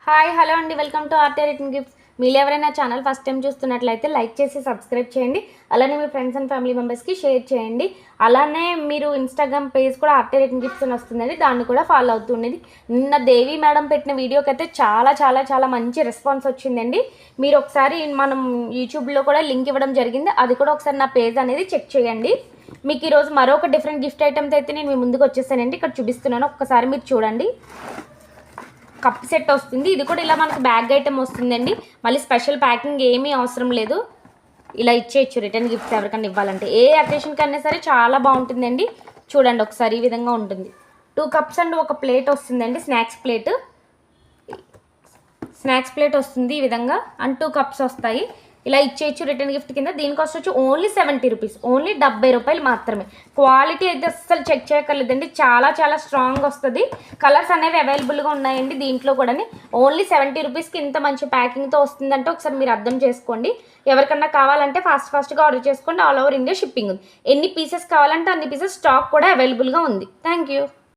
Hi hello అండి, welcome to RT return gifts. మీరు ఎవరైనా ఛానల్ ఫస్ట్ టైం చూస్తున్నట్లయితే లైక్ చేసి సబ్స్క్రైబ్ చేయండి. అలానే మీ ఫ్రెండ్స్ అండ్ ఫ్యామిలీ మెంబర్స్కి షేర్ చేయండి. అలానే మీరు ఇన్స్టాగ్రామ్ పేజ్ కూడా ఆర్టీ రిటర్న్ గిఫ్ట్స్ అని వస్తుందండి, దాన్ని కూడా ఫాలో అవుతుండేది. నిన్న దేవి మేడం పెట్టిన వీడియోకి అయితే చాలా చాలా చాలా మంచి రెస్పాన్స్ వచ్చిందండి. మీరు ఒకసారి మనం యూట్యూబ్లో కూడా లింక్ ఇవ్వడం జరిగింది, అది కూడా ఒకసారి నా పేజ్ అనేది చెక్ చేయండి. మీకు ఈరోజు మరొక డిఫరెంట్ గిఫ్ట్ ఐటమ్స్ అయితే నేను మీ ముందుకు వచ్చేసానండి. ఇక్కడ చూపిస్తున్నాను, ఒక్కసారి మీరు చూడండి. కప్ సెట్ వస్తుంది. ఇది కూడా ఇలా మనకు బ్యాగ్ ఐటమ్ వస్తుందండి. మళ్ళీ స్పెషల్ ప్యాకింగ్ ఏమీ అవసరం లేదు, ఇలా ఇచ్చేయచ్చు. రిటర్న్ గిఫ్ట్స్ ఎవరికైనా ఇవ్వాలంటే ఏ అకేషన్ కన్నా సరే చాలా బాగుంటుందండి. చూడండి ఒకసారి, ఈ విధంగా ఉంటుంది. 2 కప్స్ అండ్ ఒక ప్లేట్ వస్తుందండి, స్నాక్స్ ప్లేట్ వస్తుంది ఈ విధంగా. అండ్ 2 కప్స్ వస్తాయి. ఇలా ఇచ్చేయచ్చు రిటర్న్ గిఫ్ట్ కింద. దీనికోసం వచ్చి ఓన్లీ 70 రూపీస్, ఓన్లీ 70 రూపాయలు మాత్రమే. క్వాలిటీ అయితే అస్సలు చెక్ చేయక్కర్లేదండి, చాలా చాలా స్ట్రాంగ్ వస్తుంది. కలర్స్ అనేవి అవైలబుల్గా ఉన్నాయండి దీంట్లో కూడా. ఓన్లీ 70 రూపీస్కి ఇంత మంచి ప్యాకింగ్తో వస్తుందంటే ఒకసారి మీరు అర్థం చేసుకోండి. ఎవరికన్నా కావాలంటే ఫాస్ట్గా ఆర్డర్ చేసుకోండి. ఆల్ ఓవర్ ఇండియా షిప్పింగ్ ఉంది. ఎన్ని పీసెస్ కావాలంటే అన్ని పీసెస్ స్టాక్ కూడా అవైలబుల్గా ఉంది. Thank you.